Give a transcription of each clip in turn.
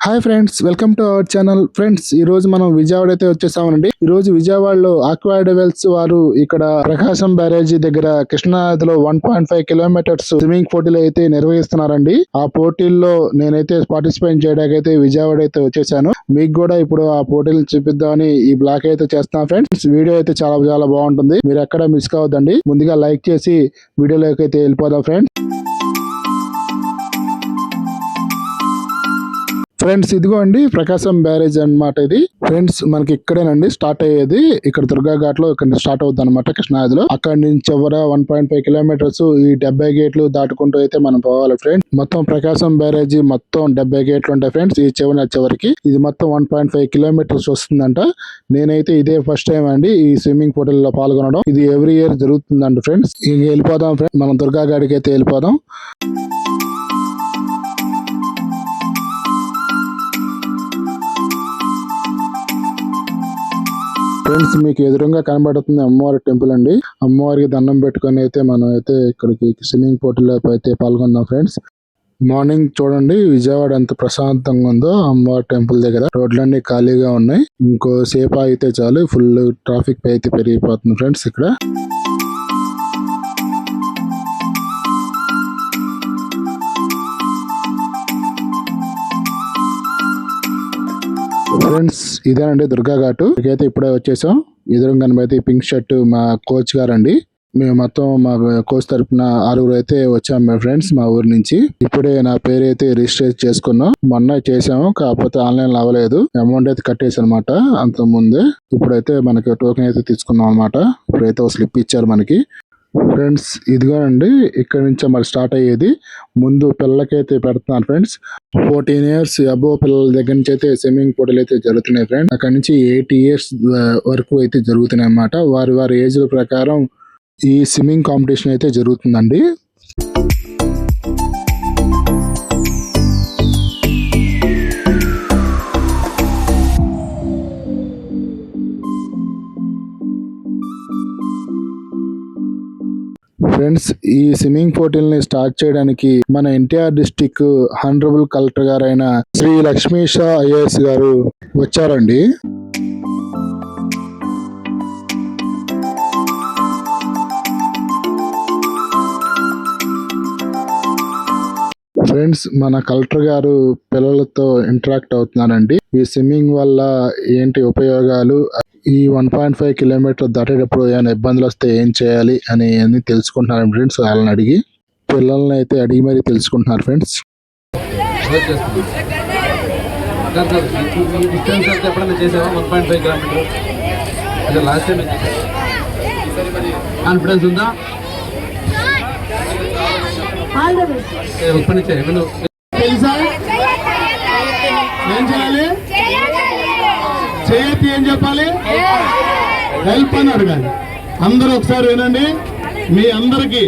Hi friends, welcome to our channel. Friends, ఈ రోజు మనం విజయవాడ అయితే వచ్చేసామండి. ఈ రోజు విజయవాడలో ఆక్వాడవెల్స్ వారు ఇక్కడ ప్రకాశం బ్యారేజీ దగ్గర కృష్ణానదిలో 1.5 కిలోమీటర్స్ స్విమ్మింగ్ పోటీలు అయితే నిర్వహిస్తున్నారండి. ఆ పోటీల్లో నేనైతే పార్టిసిపేట్ చేయడానికి అయితే విజయవాడ అయితే వచ్చేసాను. మీకు కూడా ఇప్పుడు ఆ పోటీలు చూపిద్దామని ఈ బ్లాగ్ అయితే చేస్తున్నాను. ఫ్రెండ్స్, వీడియో అయితే చాలా చాలా బాగుంటుంది. మీరు ఎక్కడ మిస్ కావద్దండి. ముందుగా లైక్ చేసి వీడియోలోకి అయితే వెళ్ళిపోదాం. ఫ్రెండ్స్, ఇదిగో అండి ప్రకాశం బ్యారేజ్ అన్నమాట. ఇది ఫ్రెండ్స్ మనకి ఇక్కడేనండి స్టార్ట్ అయ్యేది. ఇక్కడ దుర్గా ఘాట్ లో ఇక్కడ స్టార్ట్ అవుతుంది అనమాట కృష్ణానదిలో. అక్కడి నుంచి చివర 1.5 కిలోమీటర్స్ ఈ 70 గేట్లు దాటుకుంటూ అయితే మనం పోవాలి ఫ్రెండ్స్. మొత్తం ప్రకాశం బ్యారేజీ మొత్తం 70 గేట్లు ఉంటాయి ఫ్రెండ్స్. ఈ చివరికి ఇది మొత్తం 1.5 కిలోమీటర్స్ వస్తుందంట. నేనైతే ఇదే ఫస్ట్ టైం అండి ఈ స్విమ్మింగ్ పోటీల్లో పాల్గొనడం. ఇది ఎవ్రీ ఇయర్ జరుగుతుందండి ఫ్రెండ్స్. ఇంక వెళ్ళిపోదాం ఫ్రెండ్స్, మనం దుర్గా ఘాట్కి అయితే వెళ్ళిపోదాం. ఫ్రెండ్స్, మీకు ఎదురుగా కనబడుతుంది అమ్మవారి టెంపుల్ అండి. అమ్మవారికి దండం పెట్టుకుని అయితే మనం అయితే ఇక్కడికి స్విమ్మింగ్ పోటీలో అయితే పాల్గొందాం ఫ్రెండ్స్. మార్నింగ్ చూడండి విజయవాడ ఎంత ప్రశాంతంగా ఉందో. అమ్మవారి టెంపుల్ దగ్గర రోడ్లన్నీ ఖాళీగా ఉన్నాయి. ఇంకో సేపు అయితే చాలు, ఫుల్ ట్రాఫిక్ అయితే పెరిగిపోతుంది ఫ్రెండ్స్ ఇక్కడ. ఫ్రెండ్స్, ఇదేనండి దుర్గా ఘాటు. ఇకైతే ఇప్పుడే వచ్చేసాం. ఎదురుగా అయితే పింక్ షర్ట్ మా కోచ్ గారండి. మేము మొత్తం మా కోచ్ తరపున 6 అయితే వచ్చాము మా ఫ్రెండ్స్ మా ఊరు నుంచి. ఇప్పుడే నా పేరు అయితే రిజిస్టర్ చేసుకున్నాం. మొన్న చేసాము, కాకపోతే ఆన్లైన్ లో అవ్వలేదు. అమౌంట్ అయితే కట్టేసాను అనమాట అంత ముందే. ఇప్పుడైతే మనకి టోకెన్ అయితే తీసుకున్నాం అనమాట. ఇప్పుడైతే ఒక స్లిప్ ఇచ్చారు మనకి. ఫ్రెండ్స్, ఇదిగోనండి ఇక్కడ నుంచి మరి స్టార్ట్ అయ్యేది. ముందు పిల్లలకైతే పెడుతున్నారు ఫ్రెండ్స్. 14 ఇయర్స్ అబోవ్ పిల్లల దగ్గర నుంచి అయితే స్విమ్మింగ్ పోటీలు అయితే జరుగుతున్నాయి ఫ్రెండ్స్. అక్కడ నుంచి 8 ఇయర్స్ వరకు అయితే జరుగుతున్నాయి అన్నమాట. వారి ఏజ్ ప్రకారం ఈ స్విమ్మింగ్ కాంపిటీషన్ అయితే జరుగుతుందండి. ఫ్రెండ్స్, ఈ స్విమ్మింగ్ పోటీల్ని స్టార్ట్ చేయడానికి మన ఎన్టీఆర్ డిస్టిక్ హానరబుల్ కలెక్టర్ గారైన శ్రీ లక్ష్మీ షా ఐఏఎస్ గారు వచ్చారండి. ఫ్రెండ్స్, మన కలెక్టర్ గారు పిల్లలతో ఇంటరాక్ట్ అవుతున్నారండి. ఈ స్విమ్మింగ్ వల్ల ఏంటి ఉపయోగాలు, ఈ 1.5 కిలోమీటర్ దాటేటప్పుడు ఏమైనా ఇబ్బందులు వస్తే ఏం చేయాలి అని అన్ని తెలుసుకుంటున్నారు ఫ్రెండ్స్. వాళ్ళని అడిగి పిల్లల్ని అయితే అడిగి మరీ తెలుసుకుంటున్నారు ఫ్రెండ్స్. కాన్ఫిడెన్స్ ఉందా? తెలుసా ఏం చేయాలి? చేయొద్దు ఏం చెప్పాలి? హెల్ప్ అని అడగాలి. అందరూ ఒకసారి వినండి. మీ అందరికి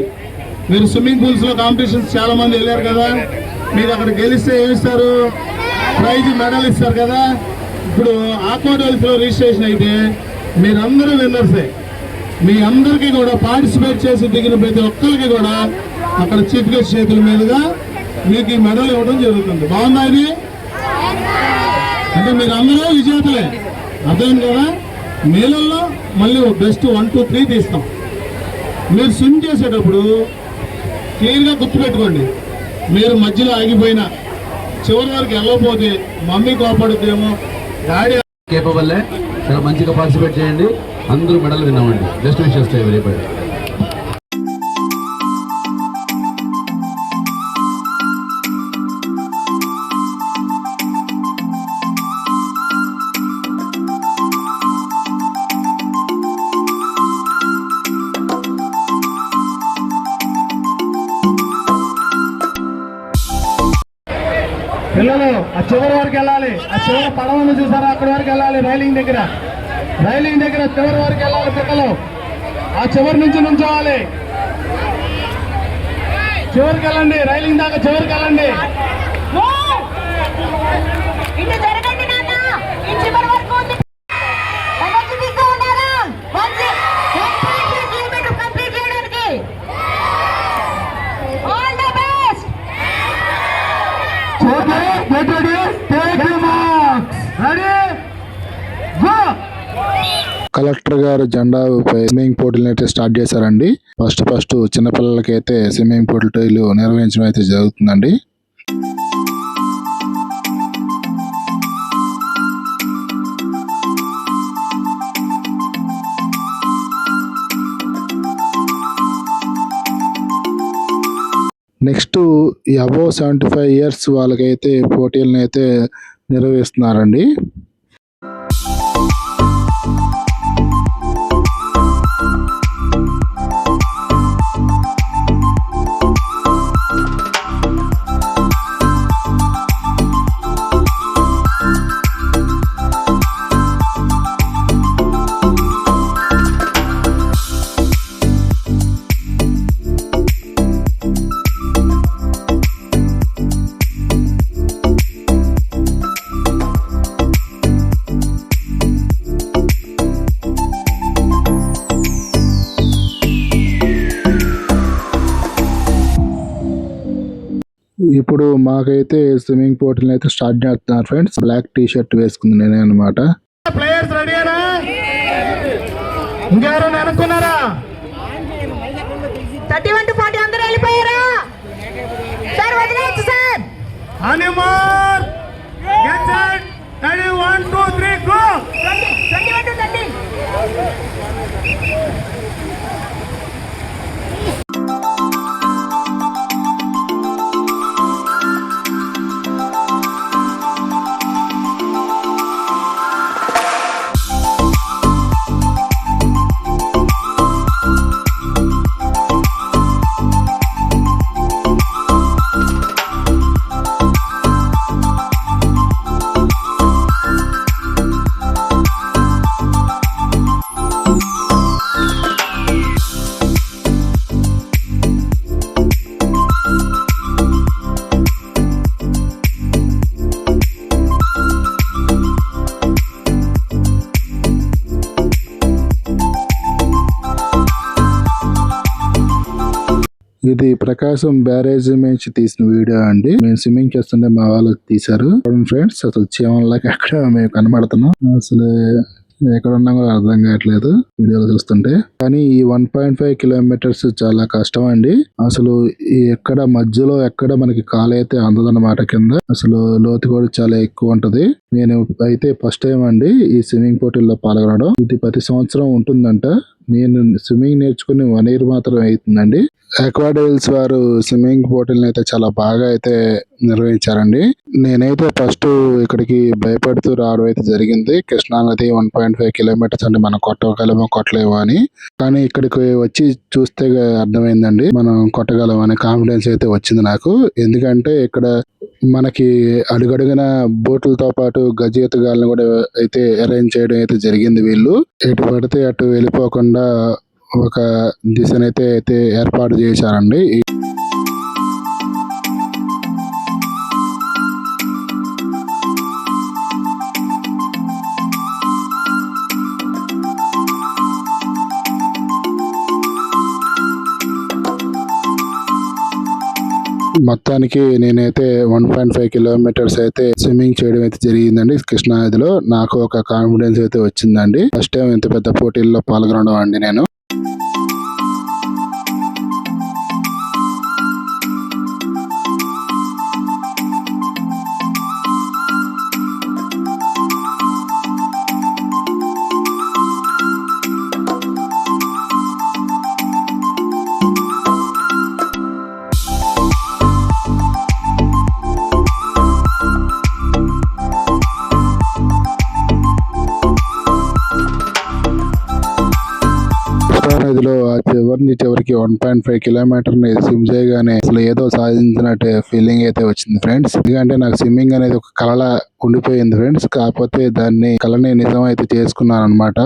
మీరు స్విమ్మింగ్ పూల్స్ లో కాంపిటీషన్స్ చాలా మంది వెళ్ళారు కదా. మీరు అక్కడ గెలిస్తే ఏమిస్తారు? ప్రైజ్ మెడల్ ఇస్తారు కదా. ఇప్పుడు ఆక్వాడవెల్స్ లో రిజిస్ట్రేషన్ అయితే మీరందరూ విన్నర్సే. మీ అందరికీ కూడా పార్టిసిపేట్ చేసి దిగిన ప్రతి ఒక్కరికి కూడా అక్కడ చీఫ్ గెస్ట్ చేతుల మీదుగా మీకు ఈ మెడల్ ఇవ్వడం జరుగుతుంది. బాగుందా ఇది? అంటే మీరు అందరూ విజేతలే, అర్థం కదా. నీళ్ళల్లో మళ్ళీ బెస్ట్ 1, 2, 3 తీస్తాం. మీరు స్విమ్ చేసేటప్పుడు క్లియర్గా గుర్తుపెట్టుకోండి. మీరు మధ్యలో ఆగిపోయినా చివరి వరకు వెళ్ళకపోతే మమ్మీ కోపడుద్దేమో. డాడీ కేపబుల్లే. చాలా మంచిగా పార్టిసిపేట్ చేయండి. అందరూ మెడల్ విన్నామండి. Best wishes to everybody. పిల్లలు ఆ చివరి వరకు వెళ్ళాలి. ఆ చివరి పడవను చూసారా, అక్కడి వరకు వెళ్ళాలి. రైలింగ్ దగ్గర చివరి వరకు వెళ్ళాలి పిల్లలు. ఆ చివరి నుంచి నుంచోవాలి. చివరికి వెళ్ళండి, రైలింగ్ దాకా చివరికి వెళ్ళండి. Get ready, take కలెక్టర్ గారు జెండా ఊపి స్విమ్మింగ్ పోటీలు అయితే స్టార్ట్ చేశారండి. ఫస్ట్ చిన్నపిల్లలకి అయితే స్విమ్మింగ్ పోటీలు నిర్వహించడం అయితే జరుగుతుందండి. నెక్స్ట్ అబోవ్ 75 ఇయర్స్ వాళ్ళకైతే పోటీలను అయితే నిర్వహిస్తున్నారండి. ఇప్పుడు మాకైతే స్విమ్మింగ్ పోటీలు అయితే స్టార్ట్ చేస్తున్నారు ఫ్రెండ్స్. బ్లాక్ టీ షర్ట్ వేసుకుంది నేనే అనమాట. ప్లేయర్స్ రెడీనా? ఇంకెవరైనా అనుకున్నారా? 31 to 40 అందరూ వెళ్ళిపోయారా? సార్ వదిలేయచ్చు sir. Hanuman get set ready 1 2 3 go. 21 to 30. ఇది ప్రకాశం బ్యారేజ్ నుంచి తీసిన వీడియో అండి. మేము స్విమ్మింగ్ చేస్తుంటే మా వాళ్ళు తీశారు. ఫ్రెండ్స్ అసలు చీమలకి ఎక్కడ మేము కనబడుతున్నాం. అసలు ఎక్కడ ఉన్నా కూడా అర్థం కావట్లేదు వీడియోలో చూస్తుంటే. కానీ ఈ 1.5 కిలోమీటర్స్ చాలా కష్టం అండి. అసలు ఎక్కడ మధ్యలో ఎక్కడ మనకి కాలు అయితే అందదన్నమాట కింద. అసలు లోతు కూడా చాలా ఎక్కువ ఉంటది. నేను అయితే ఫస్ట్ టైం అండి ఈ స్విమ్మింగ్ పోటీల్లో పాల్గొనడం. ఇది ప్రతి సంవత్సరం ఉంటుందంట. నేను స్విమ్మింగ్ నేర్చుకుని 1 year మాత్రం అవుతుందండి. అక్వాడైల్స్ వారు స్విమ్మింగ్ పోటీలను అయితే చాలా బాగా అయితే నిర్వహించారండి. నేనైతే ఫస్ట్ ఇక్కడికి భయపడుతూ రావడం అయితే జరిగింది. కృష్ణా నది 1.5 కిలోమీటర్స్ అంటే మనం కొట్టగలమో కొట్టలేమో అని. కానీ ఇక్కడికి వచ్చి చూస్తే అర్థమైందండి మనం కొట్టగలం అనే కాన్ఫిడెన్స్ అయితే వచ్చింది నాకు. ఎందుకంటే ఇక్కడ మనకి అడుగడుగున బోట్లతో పాటు గజెత్తుగాలను కూడా అయితే అరేంజ్ చేయడం అయితే జరిగింది. వీళ్ళు ఎటు పడితే అటు వెళ్ళిపోకుండా ఒక దిశనైతే అయితే ఏర్పాటు చేశారండి. మొత్తానికి నేనైతే 1.5 కిలోమీటర్స్ అయితే స్విమ్మింగ్ చేయడం అయితే జరిగిందండి కృష్ణా నదిలో. నాకు ఒక కాన్ఫిడెన్స్ అయితే వచ్చిందండి. ఫస్ట్ టైం ఇంత పెద్ద పోటీల్లో పాల్గొనడం అండి నేను. నదిలో చివరికి 1.5 కిలోమీటర్ స్విమ్ చేయగానే అసలు ఏదో సాధించినట్టు ఫీలింగ్ అయితే వచ్చింది ఫ్రెండ్స్. ఎందుకంటే నాకు స్విమ్మింగ్ అనేది ఒక కళలా ఉండిపోయింది ఫ్రెండ్స్. కాకపోతే దాన్ని కళని నిజం అయితే చేసుకున్నాను అనమాట.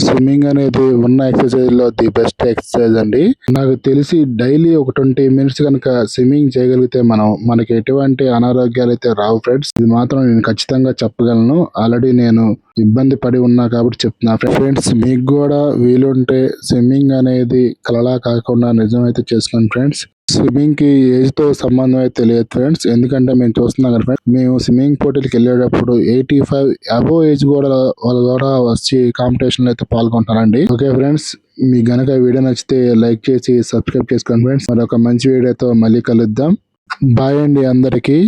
స్విమ్మింగ్ అనేది ఉన్న ఎక్సర్సైజ్ లో ది బెస్ట్ ఎక్సర్సైజ్ అండి. నాకు తెలిసి డైలీ ఒక 20 minutes కనుక స్విమ్మింగ్ చేయగలిగితే మనకి ఎటువంటి అనారోగ్యాలు అయితే రావు ఫ్రెండ్స్. ఇది మాత్రం నేను ఖచ్చితంగా చెప్పగలను. ఆల్రెడీ నేను ఇబ్బంది పడి ఉన్నా కాబట్టి చెప్తున్నా ఫ్రెండ్స్. మీకు కూడా వీలుంటే స్విమ్మింగ్ అనేది కలలా కాకుండా నిజం అయితే చేసుకోండి ఫ్రెండ్స్. స్విమ్మింగ్ కి ఏజ్ తో సంబంధం అయితే తెలియదు ఫ్రెండ్స్, ఎందుకంటే మేము చూస్తున్నాం కదా ఫ్రెండ్స్, మేము స్విమ్మింగ్ పోటీలకు వెళ్ళేటప్పుడు 85 అబోవ్ ఏజ్ కూడా వాళ్ళు కూడా వచ్చి కాంపిటీషన్ లో అయితే పాల్గొంటారండి. ఓకే ఫ్రెండ్స్, మీకు గనక వీడియో నచ్చితే లైక్ చేసి సబ్స్క్రైబ్ చేసుకోండి ఫ్రెండ్స్. మరొక మంచి వీడియోతో మళ్ళీ కలుద్దాం. బాయ్ అండి అందరికీ.